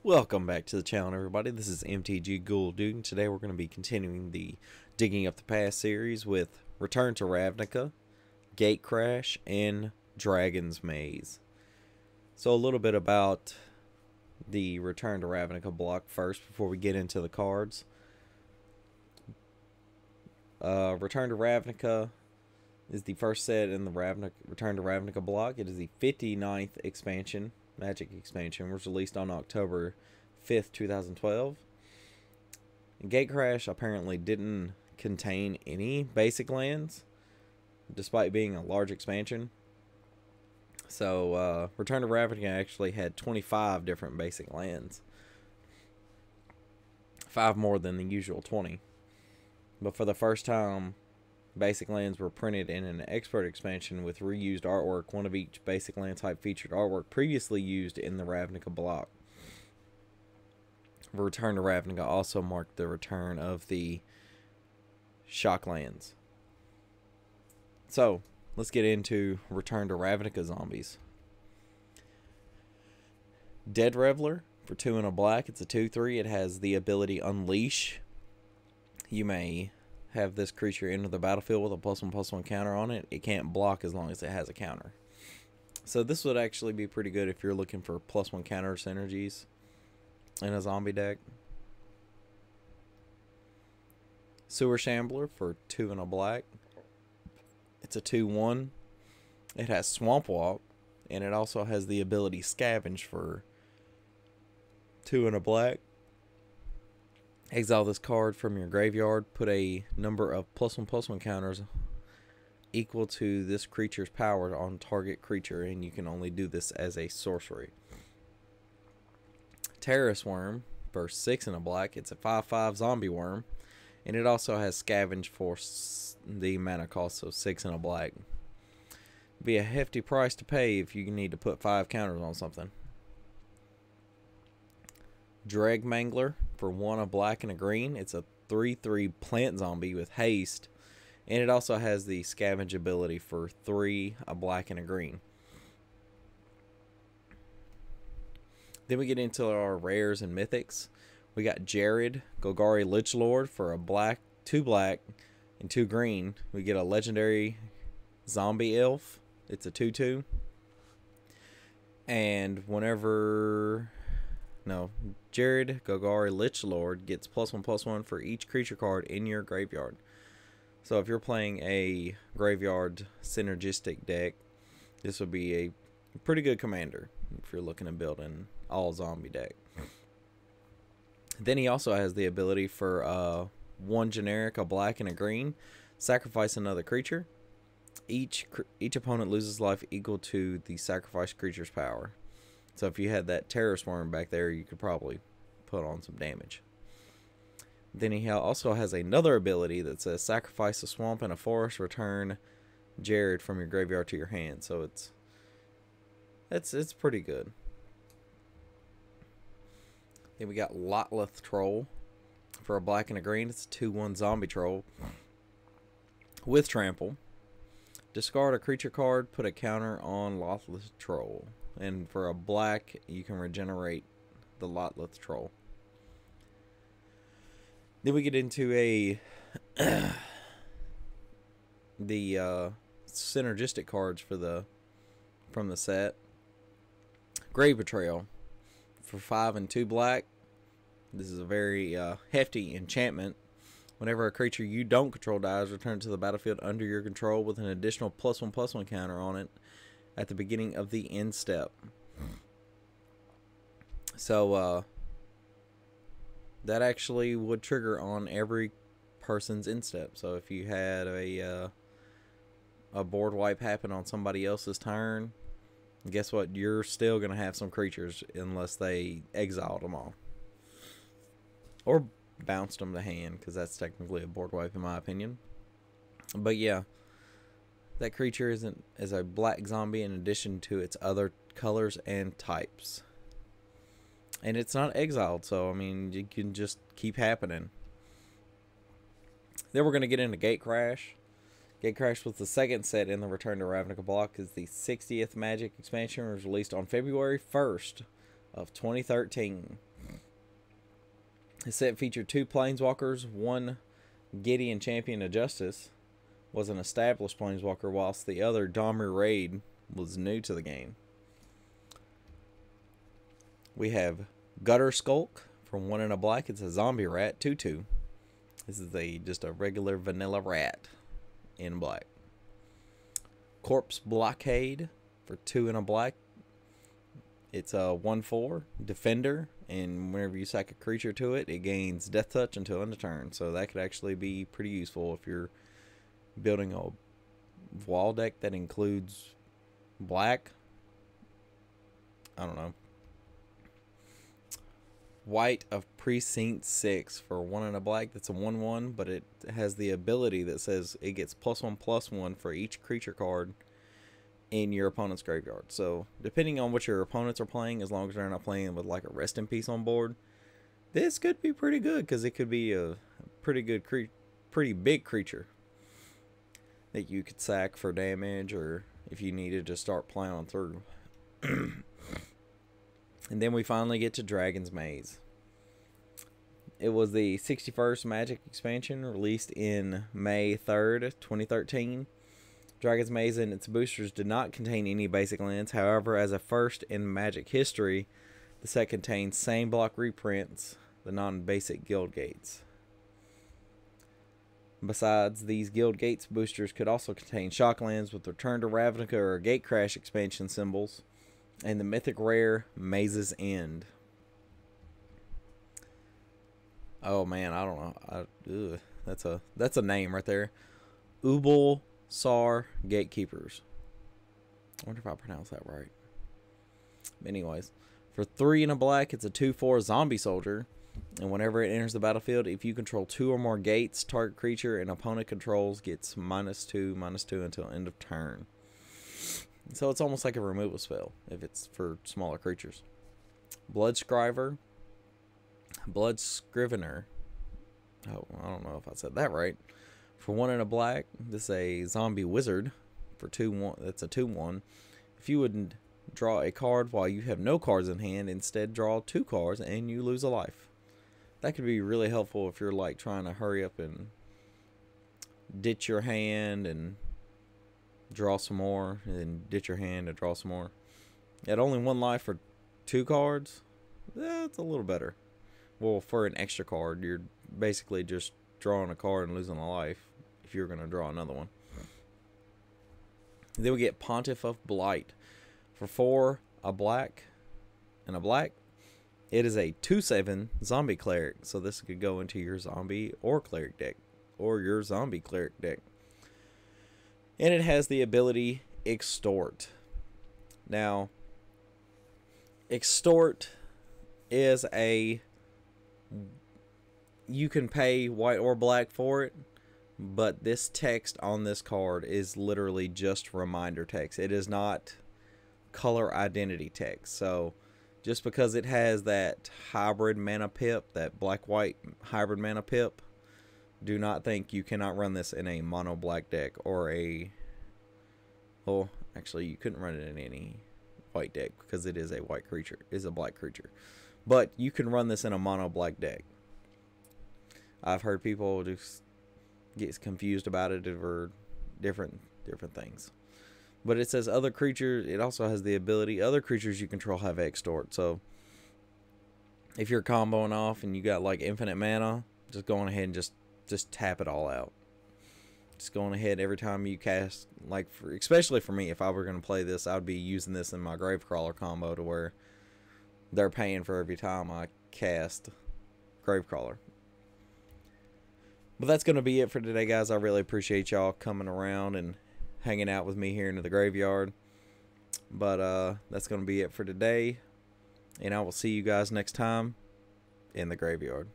Welcome back to the channel, everybody. This is MTG Ghoul Dude, and today we're going to be continuing the Digging Up the Past series with Return to Ravnica, Gatecrash, and Dragon's Maze. So a little bit about the Return to Ravnica block first before we get into the cards. Return to Ravnica is the first set in the Return to Ravnica block. It is the 59th expansion. Magic expansion was released on October 5th, 2012. Gatecrash apparently didn't contain any basic lands, despite being a large expansion. So, Return to Ravnica actually had 25 different basic lands. 5 more than the usual 20. But for the first time, basic lands were printed in an expert expansion with reused artwork. One of each basic land type featured artwork previously used in the Ravnica block. Return to Ravnica also marked the return of the shock lands. So, let's get into Return to Ravnica zombies. Dead Reveler for 2 and a black. It's a 2/3. It has the ability Unleash. You may have this creature enter the battlefield with a +1/+1 counter on it. It can't block as long as it has a counter. So this would actually be pretty good if you're looking for +1 counter synergies in a zombie deck. Sewer Shambler for 2 and a black. It's a 2/1. It has Swamp Walk, and it also has the ability Scavenge for 2 and a black. Exile this card from your graveyard. Put a number of +1/+1 counters equal to this creature's power on target creature, and you can only do this as a sorcery. Terrace Worm for 6 and a black. It's a 5/5 zombie worm, and it also has Scavenge for the mana cost, so 6 and a black. Be a hefty price to pay if you need to put 5 counters on something. Dreg Mangler for 1 a black and a green. It's a 3/3 plant zombie with haste, and it also has the scavenge ability for 3 a black and a green. Then we get into our rares and mythics. We got Jared, Golgari Lichlord for a black, 2 black, and 2 green. We get a legendary zombie elf. It's a 2/2. And Jared, Golgari Lichlord gets +1/+1 for each creature card in your graveyard. So if you're playing a graveyard synergistic deck, this would be a pretty good commander if you're looking to build an all zombie deck. Then he also has the ability for 1 generic, a black and a green. Sacrifice another creature. Each opponent loses life equal to the sacrificed creature's power. So if you had that Terrace Worm back there, you could probably put on some damage. Then he also has another ability that says sacrifice a swamp and a forest, return Jared from your graveyard to your hand. So it's pretty good. Then we got Lotleth Troll for a black and a green. It's a 2/1 zombie troll with trample. Discard a creature card, put a counter on Lotleth Troll. And for a black, you can regenerate the Lotleth Troll. Then we get into the synergistic cards from the set. Grave Betrayal for 5 and 2 black. This is a very hefty enchantment. Whenever a creature you don't control dies, return to the battlefield under your control with an additional +1/+1 counter on it at the beginning of the end step. So that actually would trigger on every person's end step. So if you had a board wipe happen on somebody else's turn, guess what? You're still going to have some creatures unless they exiled them all. Or bounced them to hand, because that's technically a board wipe in my opinion. But yeah, that creature is a black zombie in addition to its other colors and types. And it's not exiled, so I mean, you can just keep happening. Then we're going to get into Gatecrash. Gatecrash was the second set in the Return to Ravnica block. Is the 60th Magic expansion. It was released on February 1st of 2013. The set featured 2 planeswalkers, 1 Gideon Champion of Justice was an established planeswalker, whilst the other, Domri Raid, was new to the game. We have Gutter Skulk for 1 and a black. It's a zombie rat, 2/2. This is just a regular vanilla rat in black. Corpse Blockade for 2 and a black. It's a 1/4 defender, and whenever you sack a creature to it, it gains death touch until end of turn. So that could actually be pretty useful if you're building a wall deck that includes black. I don't know. White of Precinct 6 for 1 and a black. That's a 1/1, but it has the ability that says it gets +1/+1 for each creature card in your opponent's graveyard. So depending on what your opponents are playing, as long as they're not playing with like a Rest in Peace on board, this could be pretty good, because it could be a pretty good pretty big creature that you could sack for damage, or if you needed to start plowing through. And then we finally get to Dragon's Maze. It was the 61st Magic expansion, released in May 3rd, 2013. Dragon's Maze and its boosters did not contain any basic lands. However, as a first in Magic history, the set contains same block reprints, the non-basic Guild Gates. Besides, these Guild Gates boosters could also contain Shocklands with Return to Ravnica or Gatecrash expansion symbols, and the mythic rare Maze's End. Oh man, I don't know. That's a name right there. Ubal Sar Gatekeepers. I wonder if I pronounced that right. Anyways, for 3 and a black, it's a 2/4 zombie soldier, and whenever it enters the battlefield, if you control 2 or more gates, target creature an opponent controls gets -2/-2 until end of turn. So it's almost like a removal spell if it's for smaller creatures. Blood Scrivener. Oh, I don't know if I said that right. For 1 and a black, this is a zombie wizard for 2/1. That's a 2/1. If you wouldn't draw a card while you have no cards in hand, instead draw 2 cards and you lose a life. That could be really helpful if you're like trying to hurry up and ditch your hand and draw some more, and then ditch your hand and draw some more. At only 1 life for 2 cards, that's a little better. Well, for an extra card, you're basically just drawing a card and losing a life if you're going to draw another one. Then we get Pontiff of Blight. For 4, a black, and a black, it is a 2/7 zombie cleric. So this could go into your zombie or cleric deck, or your zombie cleric deck. And it has the ability Extort. Now, Extort is you can pay white or black for it, but this text on this card is literally just reminder text. It is not color identity text. So just because it has that hybrid mana pip, that black-white hybrid mana pip, do not think you cannot run this in a mono black deck or well, actually you couldn't run it in any white deck because it is a white creature, is a black creature. But you can run this in a mono black deck. I've heard people just get confused about it over different things. But it says other creatures, it also has the ability, other creatures you control have Extort. So if you're comboing off and you got like infinite mana, just go on ahead and just tap it all out. Just going ahead every time you cast, like especially for me, if I were going to play this, I'd be using this in my Gravecrawler combo to where they're paying for every time I cast Gravecrawler. But that's going to be it for today, guys. I really appreciate y'all coming around and hanging out with me here into the graveyard. But that's going to be it for today. And I will see you guys next time in the graveyard.